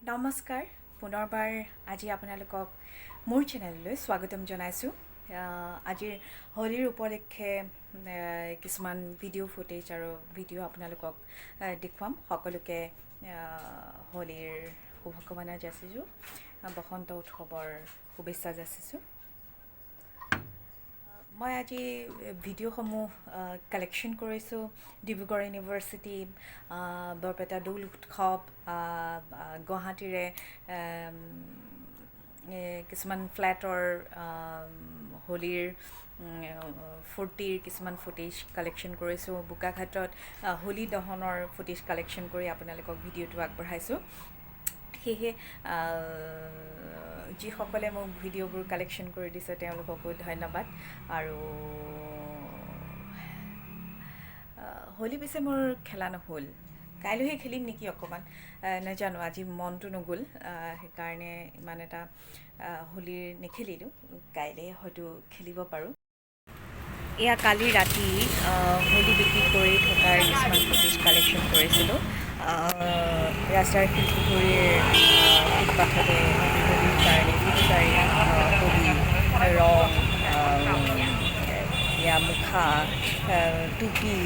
নমস্কাৰ পুনৰবাৰ আজি আপোনালোকক মোৰ চেনেললৈ স্বাগতম জনাইছোঁ আজিৰ হোলীৰ উপলক্ষে কিছুমান ভিডিঅ' ফুটেজ আৰু ভিডিঅ' আপোনালোকক দেখুৱাম সকলোকে হোলীৰ শুভকামনা যাচিছোঁ বসন্ত উৎসৱৰ শুভেচ্ছা যাচিছোঁ মই আজি ভিডিঅ'সমূহ কালেকশ্যন কৰিছোঁ ডিব্ৰুগড় ইউনিভাৰ্চিটি বৰপেটা দৌল উৎসৱ গুৱাহাটীৰে কিছুমান ফ্লেটৰ হোলীৰ ফূৰ্তিৰ কিছুমান ফুটেজ কালেকশ্যন কৰিছোঁ বোকাঘাটত হোলী দহনৰ ফুটেজ কালেকশ্যন কৰি আপোনালোকক ভিডিঅ'টো আগবঢ়াইছোঁ সেয়ে যিসকলে মোক ভিডিঅ'বোৰ কালেকশ্যন কৰি দিছে তেওঁলোককো ধন্যবাদ আৰু হোলী পিছে মোৰ খেলা নহ'ল কাইলৈহে খেলিম নেকি অকণমান নাজানো আজি মনটো নগ'ল সেইকাৰণে ইমান এটা হোলীৰ নেখেলিলোঁ কাইলৈ হয়তো খেলিব পাৰোঁ এয়া কালি ৰাতি হোলী বিক্ৰী কৰি থকাৰ কিছুমান ফুটেজ কালেকশ্যন কৰিছিলোঁ ৰাস্তাৰ শিলপুখুৰীৰ ফুটপাথতে হোলীৰ কাৰণে পিচকাৰী হোলী ৰং এয়া মুখা টুপি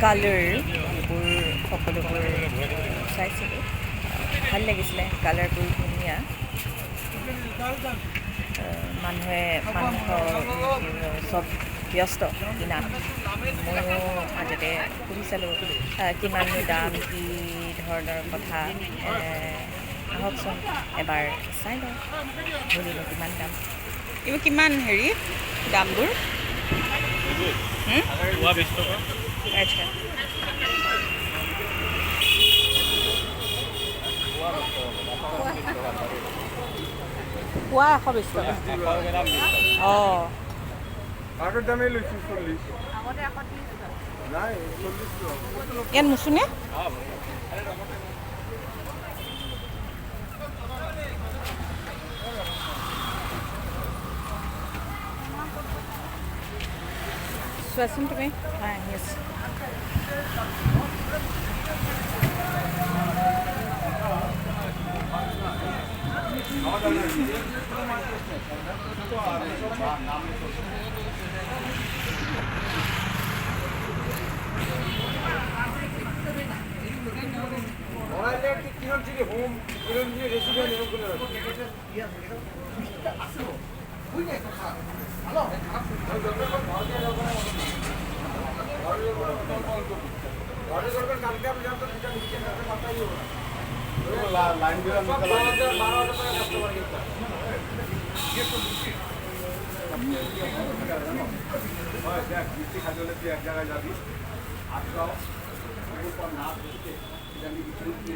কালাৰ এইবোৰ সকলোবোৰ চাইছিলোঁ ভাল লাগিছিলে কালাৰবোৰ ধুনীয়া মানুহে চব ব্যস্ত কিনা ময়ো মাজতে সুধি চালোঁ কিমাননো দাম কি ধৰণৰ কথা আহকচোন এবাৰ চাই লওঁ হোলীনো কিমান দাম এইবোৰ কিমান হেৰি দামবোৰ আচ্ছা পোৱা 120 টকা অঁ আগৰ দামে লৈছোঁ 40 আগতে 130 নাই 40 ইয়াত নুচুনে চোৱাচোন তুমি আহি আছোঁ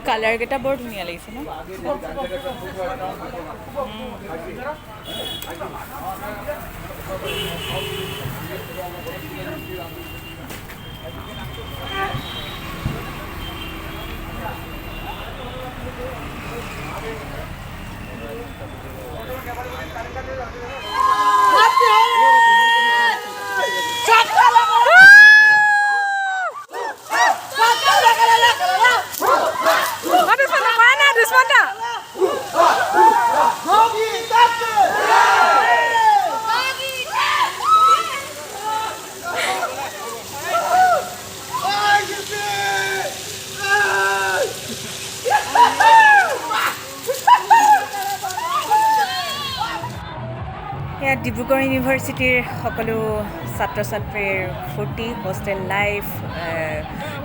কালাৰ কেইটা বৰ ধুনীয়া লাগিছে ন এয়া ডিব্ৰুগড় ইউনিভাৰ্চিটিৰ সকলো ছাত্ৰ ছাত্ৰীৰ ফূৰ্তি হোষ্টেল লাইফ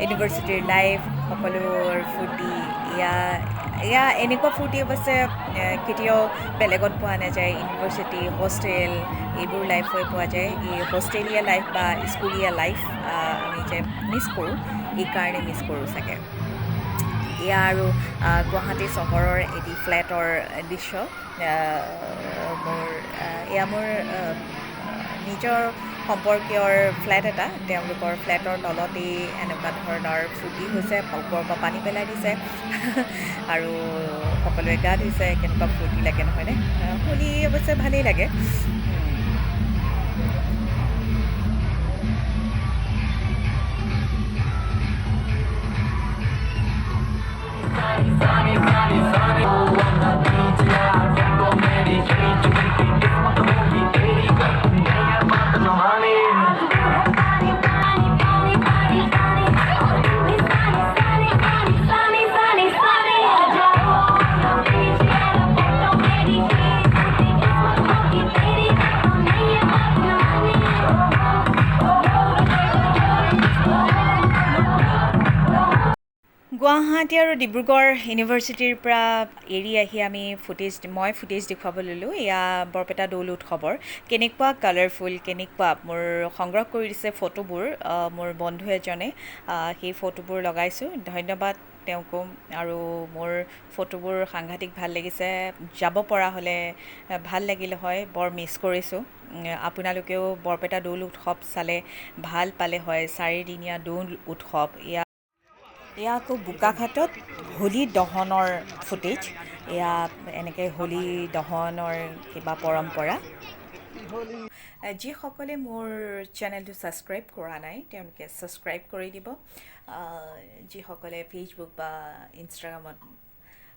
ইউনিভাৰ্চিটিৰ লাইফ সকলোৰ ফূৰ্তি এয়া এনেকুৱা ফূৰ্তি অৱশ্যে কেতিয়াও বেলেগত পোৱা নাযায় ইউনিভাৰ্চিটি হোষ্টেল এইবোৰ লাইফ হৈ পোৱা যায় এই হোষ্টেলীয়া লাইফ বা স্কুলীয়া লাইফ আমি যে মিছ কৰোঁ এইকাৰণে মিছ কৰোঁ চাগে এয়া আৰু গুৱাহাটী চহৰৰ এটি ফ্লেটৰ দৃশ্য এয়া মোৰ নিজৰ সম্পৰ্কীয়ৰ ফ্লেট এটা তেওঁলোকৰ ফ্লেটৰ তলতেই এনেকুৱা ধৰণৰ ফূৰ্তি হৈছে ওপৰৰ পৰা পানী পেলাই দিছে আৰু সকলোৱে গা ধুইছে কেনেকুৱা ফূৰ্তি লাগে নহয়নে হোলী অৱশ্যে ভালেই লাগে Sorry. গুৱাহাটী আৰু ডিব্ৰুগড় ইউনিভাৰ্চিটিৰ পৰা এৰি আহি আমি মই ফুটেজ দেখুৱাব ল'লোঁ এয়া বৰপেটা দৌল উৎসৱৰ কেনেকুৱা কালাৰফুল কেনেকুৱা মোৰ সংগ্ৰহ কৰি দিছে ফটোবোৰ মোৰ বন্ধু এজনে সেই ফটোবোৰ লগাইছোঁ ধন্যবাদ তেওঁকো আৰু মোৰ ফটোবোৰ সাংঘাতিক ভাল লাগিছে যাব পৰা হ'লে ভাল লাগিল হয় বৰ মিছ কৰিছোঁ আপোনালোকেও বৰপেটা দৌল উৎসৱ চালে ভাল পালে হয় 4 দিনীয়া দৌল উৎসৱ এয়া আকৌ বোকাখাটত হোলী দহনৰ ফুটেজ এয়া এনেকৈ হোলী দহনৰ কিবা পৰম্পৰা যিসকলে মোৰ চেনেলটো ছাবস্ক্ৰাইব কৰা নাই তেওঁলোকে ছাবস্ক্ৰাইব কৰি দিব যিসকলে ফেচবুক বা ইনষ্টাগ্ৰামত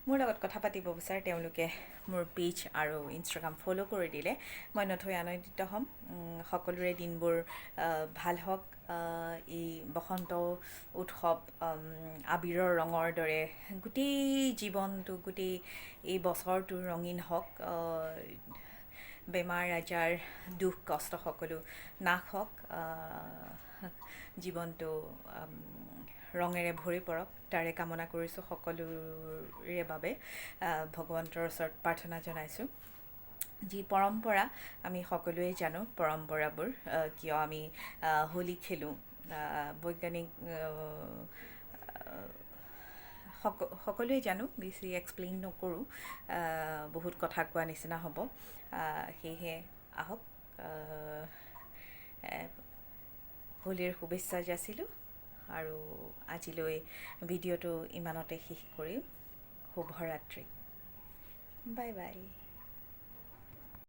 মোৰ লগত কথা পাতিব বিচাৰে তেওঁলোকে মোৰ পেজ আৰু ইনষ্টাগ্ৰাম ফ'ল' কৰি দিলে মই নথৈ আনন্দিত হ'ম সকলোৰে দিনবোৰ ভাল হওক এই বসন্ত উৎসৱ আবিৰৰ ৰঙৰ দৰে গোটেই জীৱনটো গোটেই এই বছৰটো ৰঙীন হওক বেমাৰ আজাৰ দুখ কষ্ট সকলো নাশ হওক জীৱনটো ৰঙেৰে ভৰি পৰক তাৰে কামনা কৰিছোঁ সকলোৰে বাবে ভগৱন্তৰ ওচৰত প্ৰাৰ্থনা জনাইছোঁ যি পৰম্পৰা আমি সকলোৱে জানো পৰম্পৰাবোৰ কিয় আমি হোলী খেলোঁ বৈজ্ঞানিক সকলোৱে জানো বেছি এক্সপ্লেইন নকৰোঁ বহুত কথা কোৱা নিচিনা হ'ব সেয়েহে আহক হোলীৰ শুভেচ্ছা যাচিলোঁ আৰু আজিলৈ ভিডিঅ'টো ইমানতে শেষ কৰিম শুভৰাত্ৰি বাই বাই